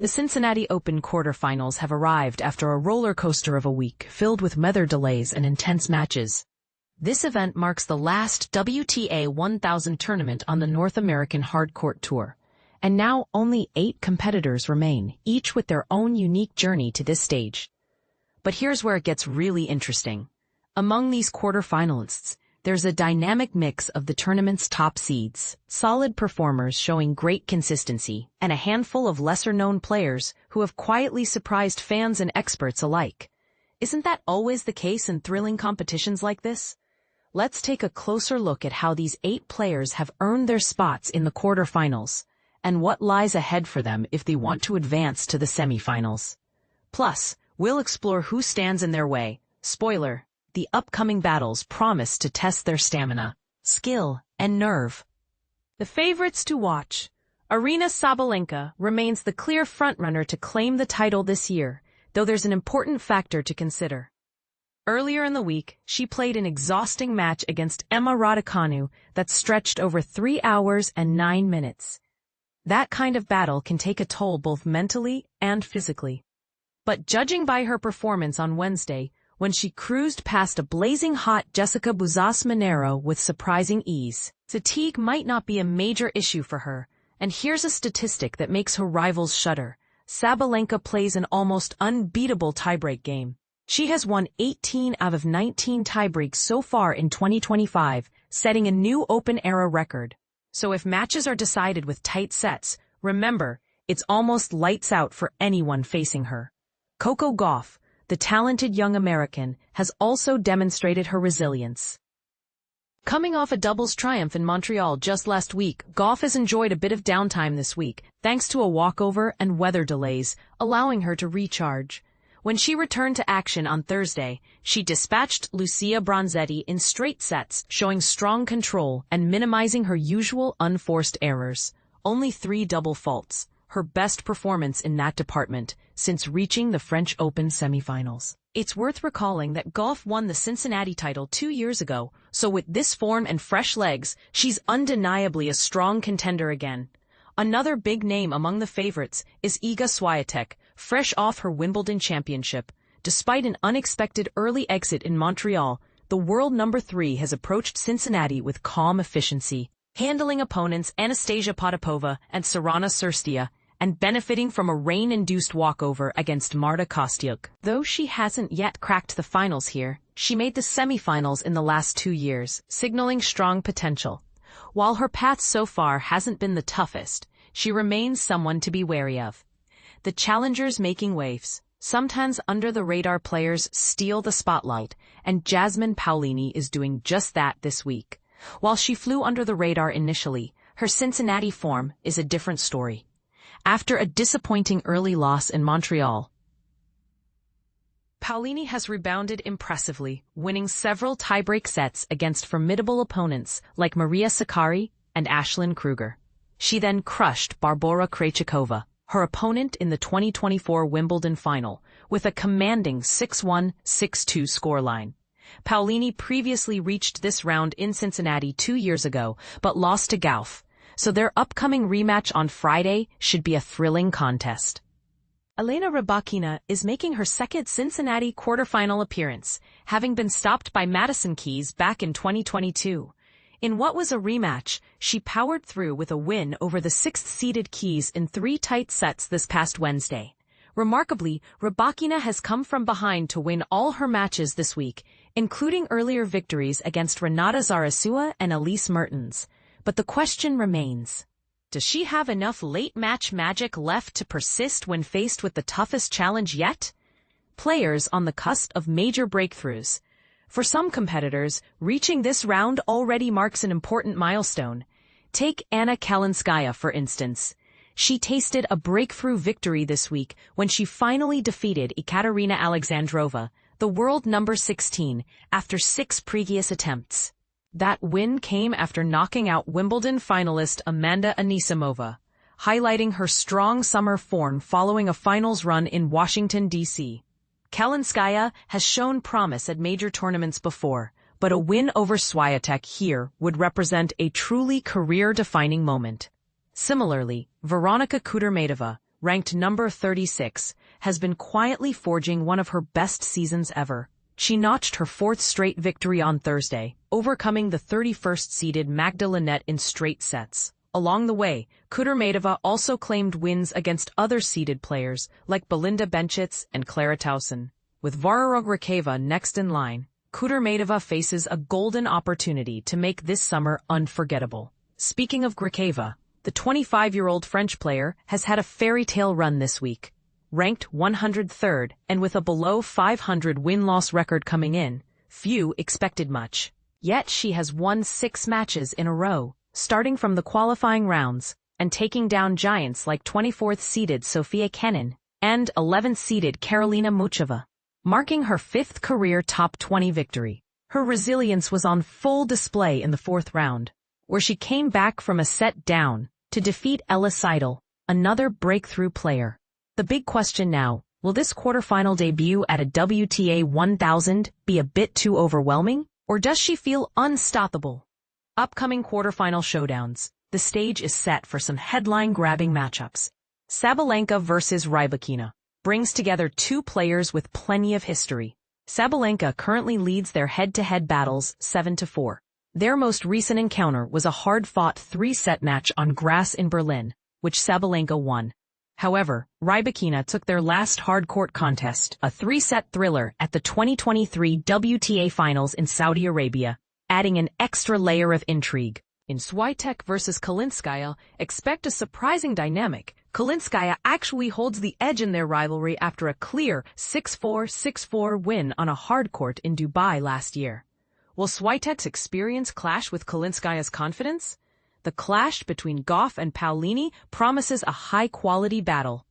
The Cincinnati Open quarterfinals have arrived after a roller coaster of a week filled with weather delays and intense matches. This event marks the last WTA 1000 tournament on the North American hardcourt tour. And now only 8 competitors remain, each with their own unique journey to this stage. But here's where it gets really interesting. Among these quarterfinalists, there's a dynamic mix of the tournament's top seeds, solid performers showing great consistency, and a handful of lesser-known players who have quietly surprised fans and experts alike. Isn't that always the case in thrilling competitions like this? Let's take a closer look at how these 8 players have earned their spots in the quarterfinals, and what lies ahead for them if they want to advance to the semifinals. Plus, we'll explore who stands in their way. Spoiler: the upcoming battles promise to test their stamina, skill, and nerve. The favorites to watch. Aryna Sabalenka remains the clear frontrunner to claim the title this year, though there's an important factor to consider. Earlier in the week, she played an exhausting match against Emma Raducanu that stretched over 3 hours and 9 minutes. That kind of battle can take a toll both mentally and physically. But judging by her performance on Wednesday, when she cruised past a blazing hot Jessica Buzzas-Monero with surprising ease, fatigue might not be a major issue for her. And here's a statistic that makes her rivals shudder. Sabalenka plays an almost unbeatable tiebreak game. She has won 18 out of 19 tiebreaks so far in 2025, setting a new Open-era record. So if matches are decided with tight sets, remember, it's almost lights out for anyone facing her. Coco Gauff, the talented young American, has also demonstrated her resilience. Coming off a doubles triumph in Montreal just last week, Gauff has enjoyed a bit of downtime this week, thanks to a walkover and weather delays, allowing her to recharge. When she returned to action on Thursday, she dispatched Lucia Bronzetti in straight sets, showing strong control and minimizing her usual unforced errors. Only 3 double faults, her best performance in that department since reaching the French Open semifinals. It's worth recalling that Gauff won the Cincinnati title 2 years ago, so with this form and fresh legs, she's undeniably a strong contender again. Another big name among the favorites is Iga Swiatek, fresh off her Wimbledon championship. Despite an unexpected early exit in Montreal, the world number 3 has approached Cincinnati with calm efficiency, handling opponents Anastasia Potapova and Sorana Cîrstea, and benefiting from a rain-induced walkover against Marta Kostyuk. Though she hasn't yet cracked the finals here, she made the semifinals in the last 2 years, signaling strong potential. While her path so far hasn't been the toughest, she remains someone to be wary of. The challengers making waves, sometimes under-the-radar players, steal the spotlight, and Jasmine Paolini is doing just that this week. While she flew under the radar initially, her Cincinnati form is a different story. After a disappointing early loss in Montreal, Paolini has rebounded impressively, winning several tiebreak sets against formidable opponents like Maria Sakkari and Ashlyn Kruger. She then crushed Barbora Krejcikova, her opponent in the 2024 Wimbledon final, with a commanding 6-1, 6-2 scoreline. Paolini previously reached this round in Cincinnati 2 years ago, but lost to Gauff, so their upcoming rematch on Friday should be a thrilling contest. Elena Rybakina is making her second Cincinnati quarterfinal appearance, having been stopped by Madison Keys back in 2022. In what was a rematch, she powered through with a win over the 6th-seeded Keys in 3 tight sets this past Wednesday. Remarkably, Rybakina has come from behind to win all her matches this week, including earlier victories against Renata Zarazua and Elise Mertens. But the question remains: does she have enough late-match magic left to persist when faced with the toughest challenge yet? Players on the cusp of major breakthroughs. For some competitors, reaching this round already marks an important milestone. Take Anna Kalinskaya, for instance. She tasted a breakthrough victory this week when she finally defeated Ekaterina Alexandrova, the world number 16, after 6 previous attempts. That win came after knocking out Wimbledon finalist Amanda Anisimova, highlighting her strong summer form following a finals run in Washington, D.C. Kalinskaya has shown promise at major tournaments before, but a win over Swiatek here would represent a truly career-defining moment. Similarly, Veronika Kudermetova, ranked number 36, has been quietly forging one of her best seasons ever. She notched her fourth straight victory on Thursday, overcoming the 31st-seeded Magda Linette in straight sets. Along the way, Kudermetova also claimed wins against other seeded players like Belinda Bencic and Clara Tauson. With Veronika next in line, Kudermetova faces a golden opportunity to make this summer unforgettable. Speaking of Gracheva, the 25-year-old French player has had a fairy tale run this week. Ranked 103rd and with a below 500 win-loss record coming in, few expected much. Yet she has won 6 matches in a row, starting from the qualifying rounds, and taking down giants like 24th-seeded Sofia Kenin and 11th-seeded Karolina Muchova, marking her 5th career top 20 victory. Her resilience was on full display in the 4th round, where she came back from a set down to defeat Ella Seidel, another breakthrough player. The big question now, will this quarterfinal debut at a WTA 1000 be a bit too overwhelming, or does she feel unstoppable? Upcoming quarterfinal showdowns. The stage is set for some headline-grabbing matchups. Sabalenka versus Rybakina brings together two players with plenty of history. Sabalenka currently leads their head-to-head battles 7-4. Their most recent encounter was a hard-fought 3-set match on grass in Berlin, which Sabalenka won. However, Rybakina took their last hard-court contest, a 3-set thriller, at the 2023 WTA Finals in Saudi Arabia, adding an extra layer of intrigue. In Swiatek versus Kalinskaya, expect a surprising dynamic. Kalinskaya actually holds the edge in their rivalry after a clear 6-4, 6-4 win on a hard court in Dubai last year. Will Swiatek's experience clash with Kalinskaya's confidence? The clash between Gauff and Paolini promises a high-quality battle.